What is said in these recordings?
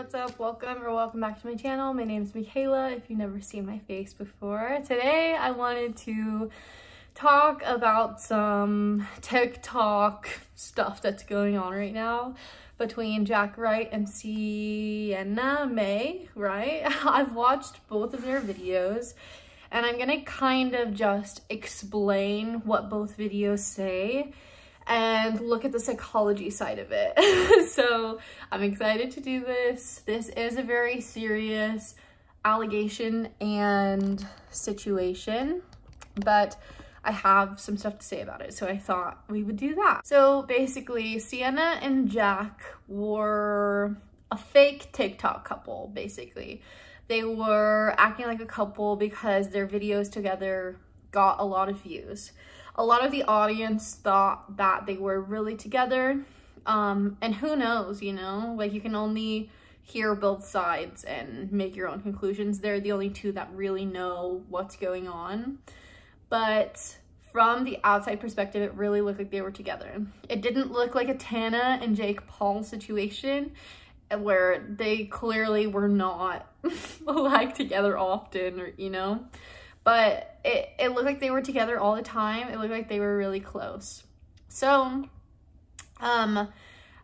what's up? Welcome back to my channel. My name is Michaela, if you've never seen my face before. Today I wanted to talk about some TikTok stuff that's going on right now between Wright and Sienna Wright. I've watched both of their videos and I'm gonna kind of just explain what both videos say and look at the psychology side of it. So I'm excited to do this. This is a very serious allegation and situation, but I have some stuff to say about it, so I thought we would do that. So basically, Sienna and Jack were a fake TikTok couple, basically. They were acting like a couple because their videos together got a lot of views. A lot of the audience thought that they were really together, and who knows, you know? Like, you can only hear both sides and make your own conclusions. They're the only two that really know what's going on. But from the outside perspective, it really looked like they were together. It didn't look like a Tana and Jake Paul situation where they clearly were not like together often, or, you know? But it looked like they were together all the time. It looked like they were really close. So, it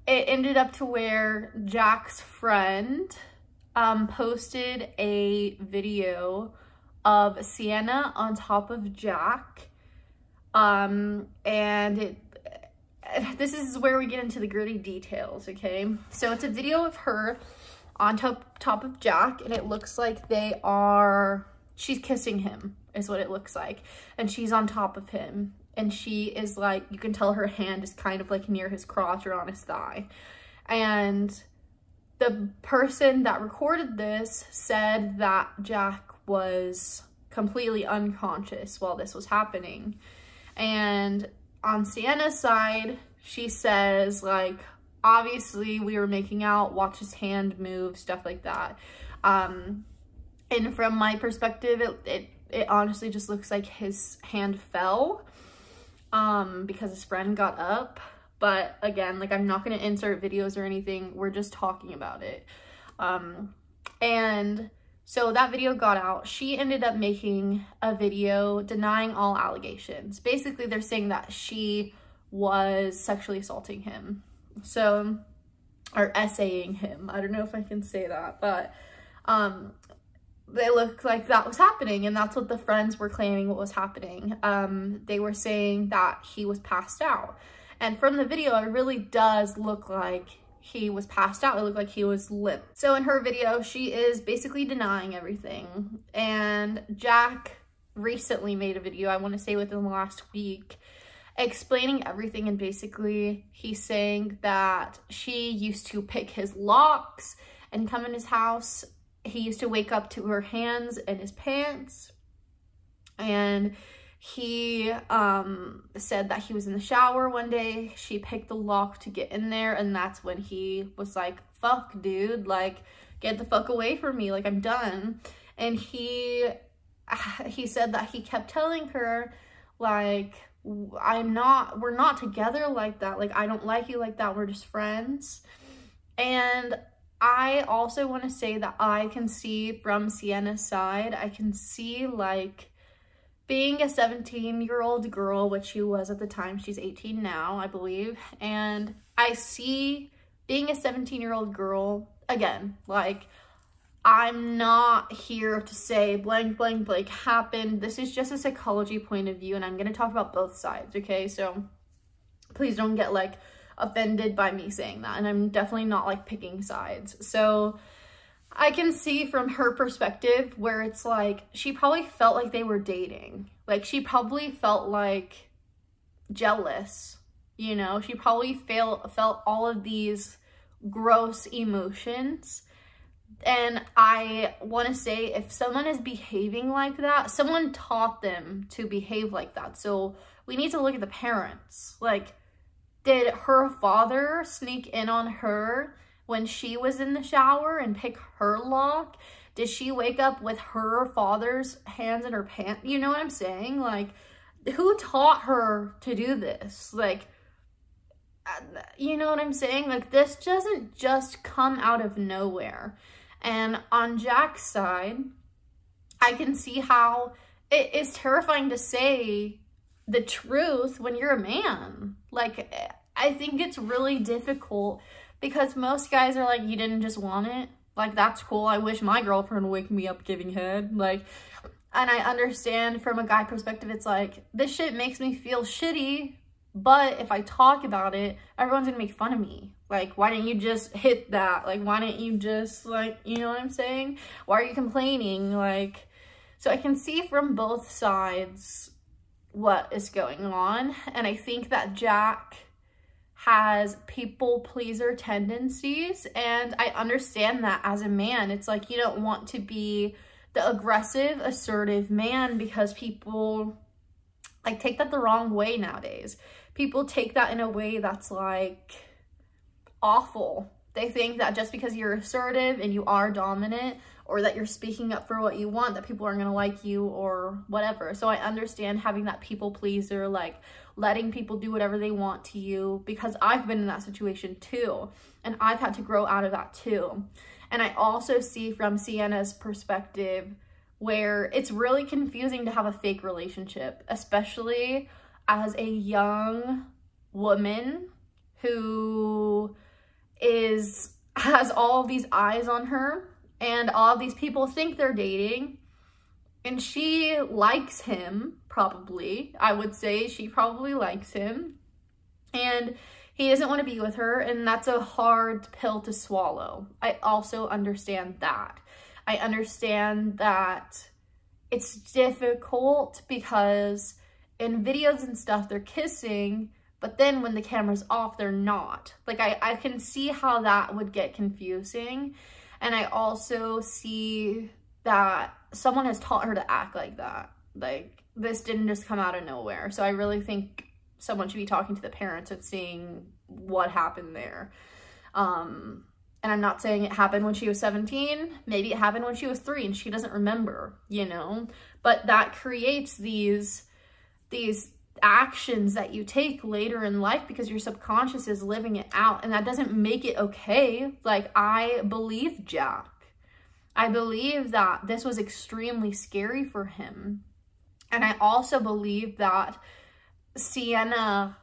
ended up to where Jack's friend posted a video of Sienna on top of Jack. And this is where we get into the gritty details, okay? So it's a video of her on top of Jack, and it looks like she's kissing him, is what it looks like. And she's on top of him. And she is like, you can tell her hand is kind of like near his crotch or on his thigh. And the person that recorded this said that Jack was completely unconscious while this was happening. And on Sienna's side, she says, like, obviously we were making out, watch his hand move, stuff like that. And from my perspective, it honestly just looks like his hand fell because his friend got up. But again, like, I'm not going to insert videos or anything. We're just talking about it. And so that video got out. She ended up making a video denying all allegations. Basically, they're saying that she was sexually assaulting him. So, or essaying him. I don't know if I can say that, but they looked like that was happening, and that's what the friends were claiming what was happening. They were saying that he was passed out. And from the video, it really does look like he was passed out. It looked like he was limp. So in her video, she is basically denying everything. And Jack recently made a video, I want to say within the last week, explaining everything. And basically, he's saying that she used to pick his locks and come in his house. He used to wake up to her hands in his pants, and he said that he was in the shower one day. She picked the lock to get in there, and that's when he was like, fuck, dude, like, get the fuck away from me, like, I'm done. And he said that he kept telling her, like, we're not together like that, like, I don't like you like that, we're just friends. And I also want to say that I can see from Sienna's side, I can see, like, being a 17-year-old girl, which she was at the time, she's 18 now, I believe, and I see being a 17-year-old girl, again, like, I'm not here to say blank, blank, blank happened. This is just a psychology point of view, and I'm going to talk about both sides, okay? So please don't get, like, offended by me saying that, and I'm definitely not, like, picking sides. So I can see from her perspective where it's like she probably felt like they were dating, like she probably felt like jealous, you know, she probably felt all of these gross emotions. And I want to say, if someone is behaving like that, someone taught them to behave like that. So we need to look at the parents. Like, did her father sneak in on her when she was in the shower and pick her lock? Did she wake up with her father's hands in her pants? You know what I'm saying? Like, who taught her to do this? Like, you know what I'm saying? Like, this doesn't just come out of nowhere. And on Jack's side, I can see how it is terrifying to say the truth when you're a man. Like, I think it's really difficult because most guys are like, you didn't just want it. Like, that's cool. I wish my girlfriend would wake me up giving head. Like, and I understand from a guy perspective, it's like, this shit makes me feel shitty, but if I talk about it, everyone's gonna make fun of me. Like, why didn't you just hit that? Like, why didn't you just, like, you know what I'm saying? Why are you complaining? Like, so I can see from both sides what is going on. And I think that Jack has people pleaser tendencies, and I understand that as a man. It's like, you don't want to be the aggressive, assertive man because people like take that the wrong way nowadays. People take that in a way that's like awful. They think that just because you're assertive and you are dominant, or that you're speaking up for what you want, that people aren't gonna like you or whatever. So I understand having that people pleaser, like letting people do whatever they want to you, because I've been in that situation too. And I've had to grow out of that too. And I also see from Sienna's perspective where it's really confusing to have a fake relationship, especially as a young woman who has all of these eyes on her, and all of these people think they're dating, and she likes him, probably. I would say she probably likes him, and he doesn't want to be with her, and that's a hard pill to swallow. I also understand that. I understand that it's difficult because in videos and stuff, they're kissing, but then when the camera's off, they're not. Like, I can see how that would get confusing. And I also see that someone has taught her to act like that. Like, this didn't just come out of nowhere. So I really think someone should be talking to the parents and seeing what happened there. And I'm not saying it happened when she was 17. Maybe it happened when she was 3 and she doesn't remember, you know? But that creates these actions that you take later in life because your subconscious is living it out, and that doesn't make it okay. Like, I believe Jack. I believe that this was extremely scary for him. And I also believe that Sienna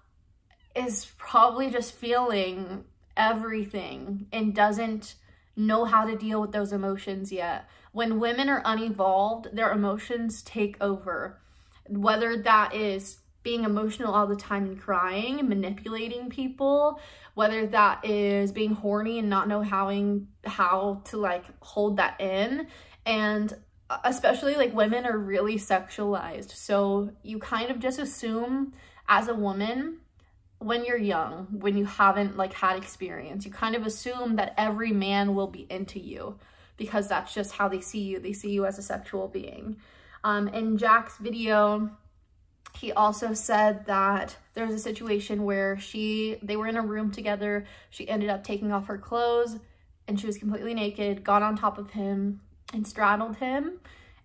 is probably just feeling everything and doesn't know how to deal with those emotions yet. When women are unevolved, their emotions take over. Whether that is being emotional all the time and crying and manipulating people, whether that is being horny and not know how to like hold that in. And especially like women are really sexualized. So you kind of just assume as a woman, when you're young, when you haven't like had experience, you kind of assume that every man will be into you because that's just how they see you. They see you as a sexual being. In Jack's video, he also said that there was a situation where they were in a room together. She ended up taking off her clothes and she was completely naked, got on top of him and straddled him.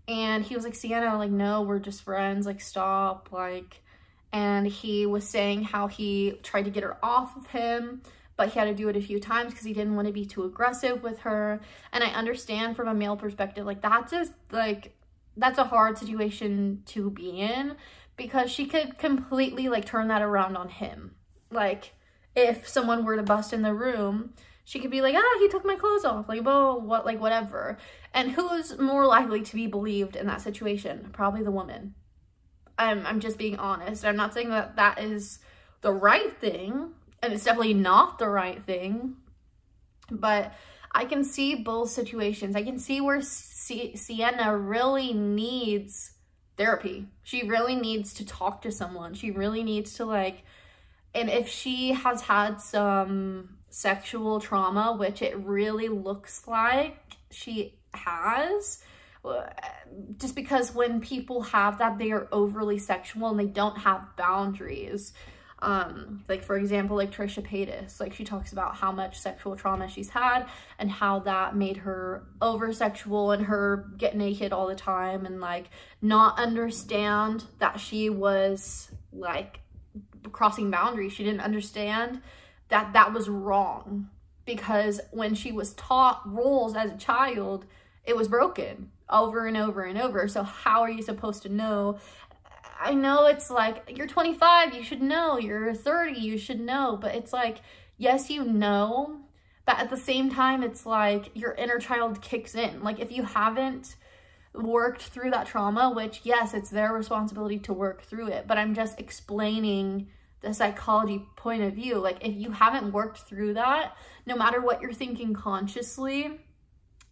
And he was like, Sienna, like, no, we're just friends, like, stop, like. And he was saying how he tried to get her off of him, but he had to do it a few times because he didn't want to be too aggressive with her. And I understand from a male perspective, like, that's a hard situation to be in, because she could completely like turn that around on him. Like, if someone were to bust in the room, she could be like, he took my clothes off, like, whoa, what, like, whatever. And who's more likely to be believed in that situation? Probably the woman. I'm just being honest. I'm not saying that that is the right thing, and it's definitely not the right thing, but I can see both situations. I can see where Sienna really needs therapy. She really needs to talk to someone. She really needs to, like, and if she has had some sexual trauma, which it really looks like she has, just because when people have that, they are overly sexual and they don't have boundaries. Like, for example, like Trisha Paytas, like, she talks about how much sexual trauma she's had and how that made her over sexual and her get naked all the time and like not understand that she was like crossing boundaries. She didn't understand that was wrong, because when she was taught roles as a child, it was broken over and over and over. So how are you supposed to know? I know it's like, you're 25, you should know. You're 30, you should know. But it's like, yes, you know, but at the same time, it's like your inner child kicks in. Like, if you haven't worked through that trauma, which, yes, it's their responsibility to work through it, but I'm just explaining the psychology point of view. Like, if you haven't worked through that, no matter what you're thinking consciously,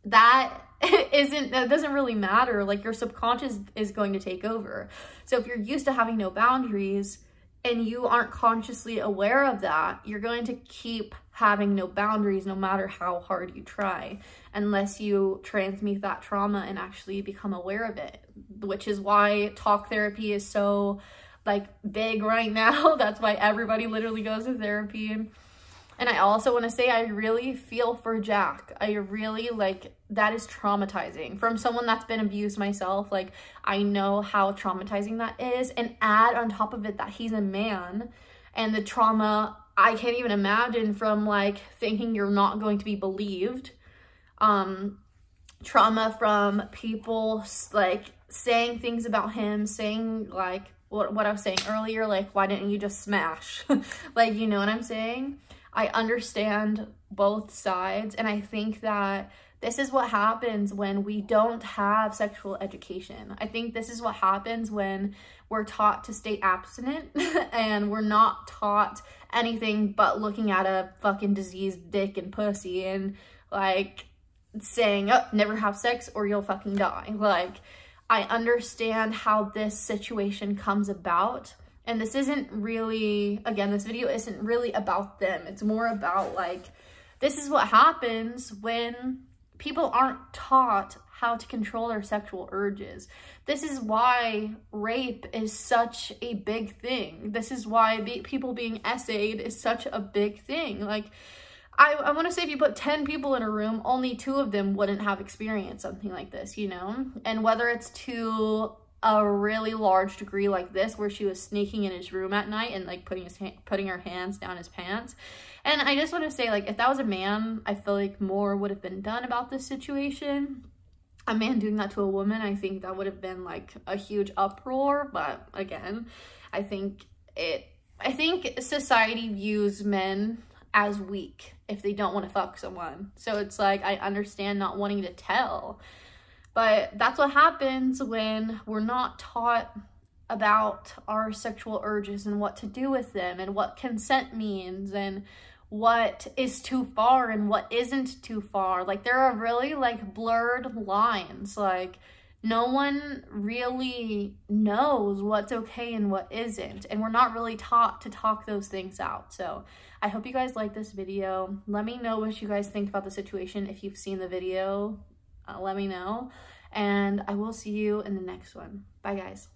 that doesn't really matter. Like, your subconscious is going to take over. So if you're used to having no boundaries and you aren't consciously aware of that, you're going to keep having no boundaries no matter how hard you try, unless you transmute that trauma and actually become aware of it, which is why talk therapy is so like big right now. That's why everybody literally goes to therapy. And I also want to say, I really feel for Jack. I really, like, that is traumatizing. From someone that's been abused myself, like, I know how traumatizing that is. And add on top of it that he's a man, and the trauma, I can't even imagine, from like thinking you're not going to be believed. Trauma from people like saying things about him, saying like what I was saying earlier, like, why didn't you just smash? Like, you know what I'm saying? I understand both sides, and I think that this is what happens when we don't have sexual education. I think this is what happens when we're taught to stay abstinent and we're not taught anything but looking at a fucking diseased dick and pussy and like saying, oh, never have sex or you'll fucking die. Like, I understand how this situation comes about. And this isn't really, again, this video isn't really about them. It's more about like, this is what happens when people aren't taught how to control their sexual urges. This is why rape is such a big thing. This is why people being essayed is such a big thing. Like, I want to say, if you put 10 people in a room, only 2 of them wouldn't have experienced something like this, you know? And whether it's to a really large degree like this, where she was sneaking in his room at night and like putting her hands down his pants. And I just want to say, like, if that was a man, I feel like more would have been done about this situation. A man doing that to a woman, I think that would have been like a huge uproar. But again, I think society views men as weak if they don't want to fuck someone. So it's like, I understand not wanting to tell. But that's what happens when we're not taught about our sexual urges and what to do with them and what consent means and what is too far and what isn't too far. Like, there are really like blurred lines. Like, no one really knows what's okay and what isn't. And we're not really taught to talk those things out. So I hope you guys like this video. Let me know what you guys think about the situation. If you've seen the video, let me know, and I will see you in the next one. Bye, guys.